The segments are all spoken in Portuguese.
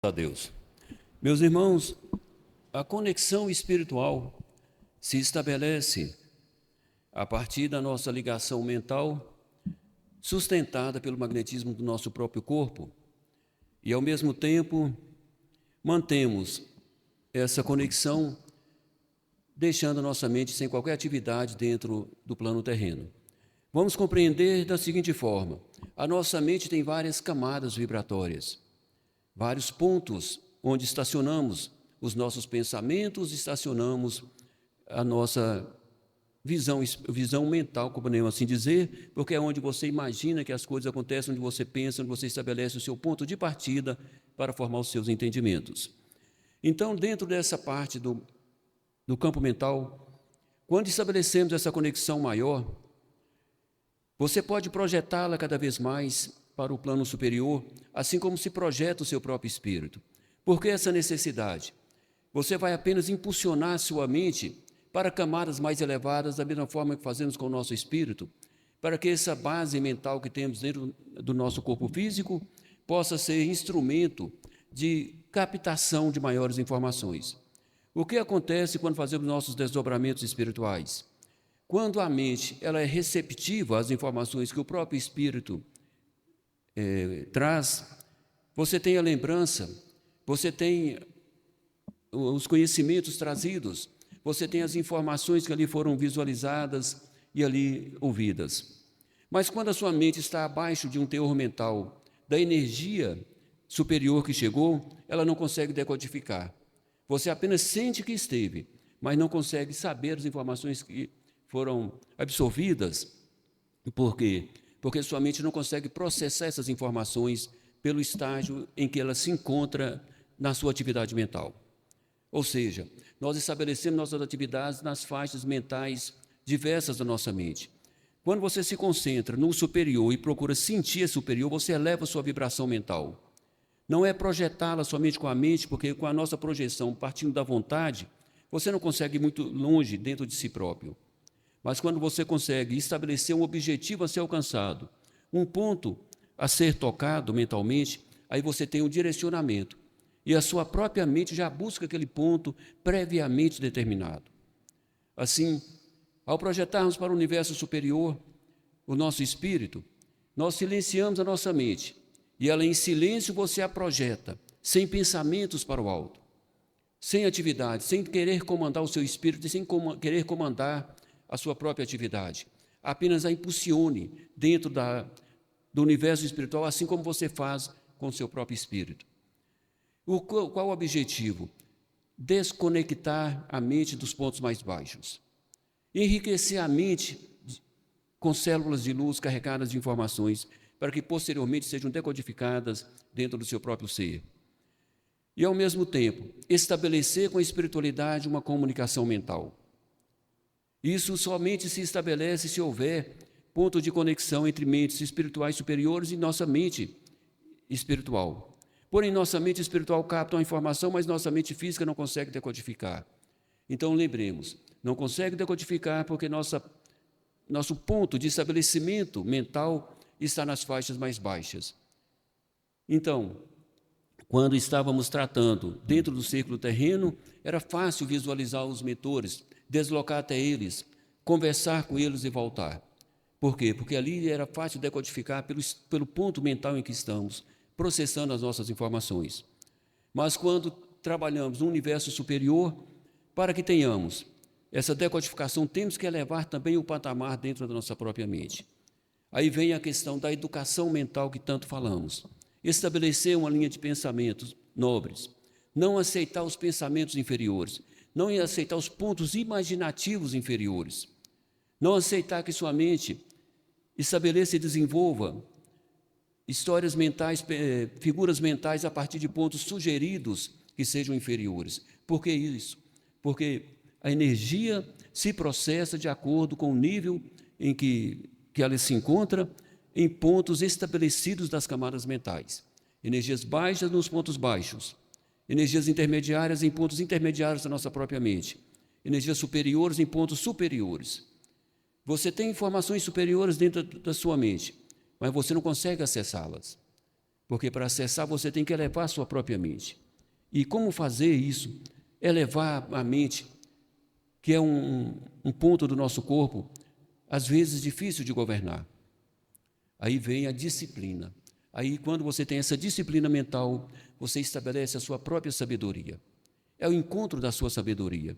A Deus. Meus irmãos, a conexão espiritual se estabelece a partir da nossa ligação mental, sustentada pelo magnetismo do nosso próprio corpo, e ao mesmo tempo mantemos essa conexão, deixando nossa mente sem qualquer atividade dentro do plano terreno. Vamos compreender da seguinte forma: a nossa mente tem várias camadas vibratórias, vários pontos onde estacionamos os nossos pensamentos, estacionamos a nossa visão mental, como podemos assim dizer, porque é onde você imagina que as coisas acontecem, onde você pensa, onde você estabelece o seu ponto de partida para formar os seus entendimentos. Então, dentro dessa parte do campo mental, quando estabelecemos essa conexão maior, você pode projetá-la cada vez mais para o plano superior, assim como se projeta o seu próprio espírito. Por que essa necessidade? Você vai apenas impulsionar sua mente para camadas mais elevadas, da mesma forma que fazemos com o nosso espírito, para que essa base mental que temos dentro do nosso corpo físico possa ser instrumento de captação de maiores informações. O que acontece quando fazemos nossos desdobramentos espirituais? Quando a mente ela é receptiva às informações que o próprio espírito traz, você tem a lembrança, você tem os conhecimentos trazidos, você tem as informações que ali foram visualizadas e ali ouvidas. Mas quando a sua mente está abaixo de um teor mental da energia superior que chegou, ela não consegue decodificar. Você apenas sente que esteve, mas não consegue saber as informações que foram absorvidas. Por quê? Porque sua mente não consegue processar essas informações pelo estágio em que ela se encontra na sua atividade mental. Ou seja, nós estabelecemos nossas atividades nas faixas mentais diversas da nossa mente. Quando você se concentra no superior e procura sentir esse superior, você eleva a sua vibração mental. Não é projetá-la somente com a mente, porque com a nossa projeção, partindo da vontade, você não consegue ir muito longe dentro de si próprio. Mas quando você consegue estabelecer um objetivo a ser alcançado, um ponto a ser tocado mentalmente, aí você tem um direcionamento. E a sua própria mente já busca aquele ponto previamente determinado. Assim, ao projetarmos para o universo superior o nosso espírito, nós silenciamos a nossa mente. E ela em silêncio você a projeta, sem pensamentos para o alto, sem atividade, sem querer comandar o seu espírito, sem querer comandar a sua própria atividade. Apenas a impulsione dentro do universo espiritual, assim como você faz com o seu próprio espírito. Qual o objetivo? Desconectar a mente dos pontos mais baixos. Enriquecer a mente com células de luz carregadas de informações, para que posteriormente sejam decodificadas dentro do seu próprio ser. E, ao mesmo tempo, estabelecer com a espiritualidade uma comunicação mental. Isso somente se estabelece se houver ponto de conexão entre mentes espirituais superiores e nossa mente espiritual. Porém, nossa mente espiritual capta a informação, mas nossa mente física não consegue decodificar. Então, lembremos, não consegue decodificar porque nosso ponto de estabelecimento mental está nas faixas mais baixas. Então, quando estávamos tratando dentro do círculo terreno, era fácil visualizar os mentores, deslocar até eles, conversar com eles e voltar. Por quê? Porque ali era fácil decodificar pelo ponto mental em que estamos, processando as nossas informações. Mas quando trabalhamos no universo superior, para que tenhamos essa decodificação, temos que elevar também o patamar dentro da nossa própria mente. Aí vem a questão da educação mental que tanto falamos. Estabelecer uma linha de pensamentos nobres, não aceitar os pensamentos inferiores, não aceitar os pontos imaginativos inferiores, não aceitar que sua mente estabeleça e desenvolva histórias mentais, figuras mentais a partir de pontos sugeridos que sejam inferiores. Por que isso? Porque a energia se processa de acordo com o nível em que ela se encontra em pontos estabelecidos das camadas mentais. Energias baixas nos pontos baixos, energias intermediárias em pontos intermediários da nossa própria mente, energias superiores em pontos superiores. Você tem informações superiores dentro da sua mente, mas você não consegue acessá-las. porque para acessar você tem que elevar a sua própria mente. E como fazer isso? Elevar a mente, que é um ponto do nosso corpo, às vezes difícil de governar. Aí vem a disciplina. Aí, quando você tem essa disciplina mental, você estabelece a sua própria sabedoria. É o encontro da sua sabedoria.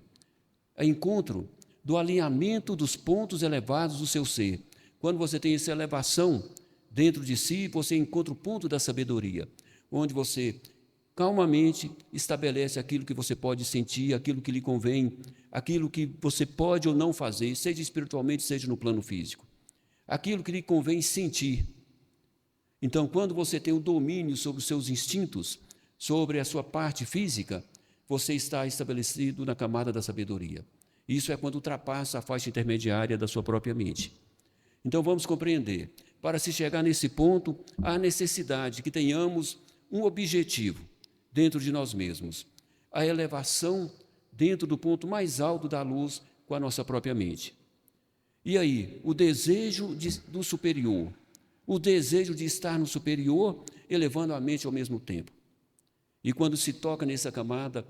É o encontro do alinhamento dos pontos elevados do seu ser. Quando você tem essa elevação dentro de si, você encontra o ponto da sabedoria, onde você calmamente estabelece aquilo que você pode sentir, aquilo que lhe convém, aquilo que você pode ou não fazer, seja espiritualmente, seja no plano físico. Aquilo que lhe convém sentir. Então, quando você tem o domínio sobre os seus instintos, sobre a sua parte física, você está estabelecido na camada da sabedoria. Isso é quando ultrapassa a faixa intermediária da sua própria mente. Então, vamos compreender. Para se chegar nesse ponto, há necessidade que tenhamos um objetivo dentro de nós mesmos. A elevação dentro do ponto mais alto da luz com a nossa própria mente. E aí, o desejo do superior, o desejo de estar no superior, elevando a mente ao mesmo tempo. E quando se toca nessa camada,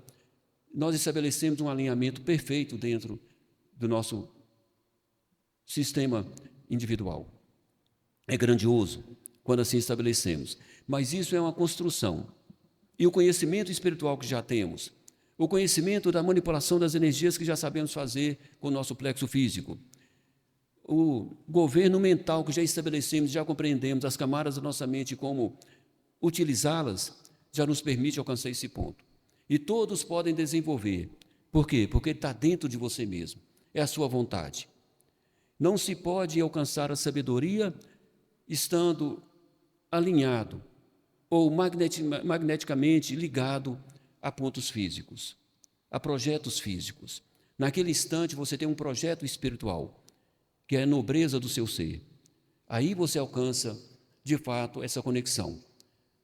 nós estabelecemos um alinhamento perfeito dentro do nosso sistema individual. É grandioso quando assim estabelecemos, mas isso é uma construção. E o conhecimento espiritual que já temos, o conhecimento da manipulação das energias que já sabemos fazer com o nosso plexo físico, o governo mental que já estabelecemos, já compreendemos as camadas da nossa mente, como utilizá-las, já nos permite alcançar esse ponto. E todos podem desenvolver. Por quê? Porque está dentro de você mesmo. É a sua vontade. Não se pode alcançar a sabedoria estando alinhado ou magneticamente ligado a pontos físicos, a projetos físicos. Naquele instante você tem um projeto espiritual, que é a nobreza do seu ser. Aí você alcança, de fato, essa conexão.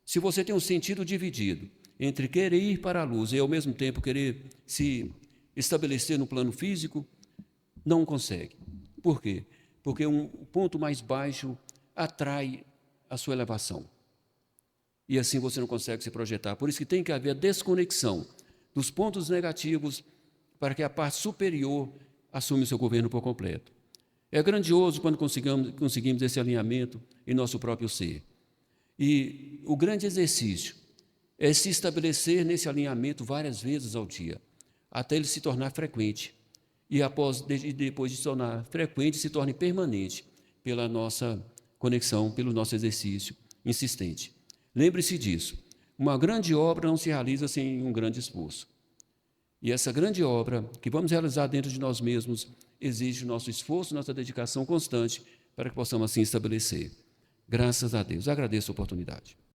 Se você tem um sentido dividido entre querer ir para a luz e, ao mesmo tempo, querer se estabelecer no plano físico, não consegue. Por quê? Porque um ponto mais baixo atrai a sua elevação. E assim você não consegue se projetar. Por isso que tem que haver a desconexão dos pontos negativos para que a parte superior assuma o seu governo por completo. É grandioso quando conseguimos esse alinhamento em nosso próprio ser. E o grande exercício é se estabelecer nesse alinhamento várias vezes ao dia, até ele se tornar frequente. E depois de se tornar frequente, se torne permanente pela nossa conexão, pelo nosso exercício insistente. Lembre-se disso. Uma grande obra não se realiza sem um grande esforço. E essa grande obra que vamos realizar dentro de nós mesmos exige nosso esforço, nossa dedicação constante para que possamos assim estabelecer. Graças a Deus. Agradeço a oportunidade.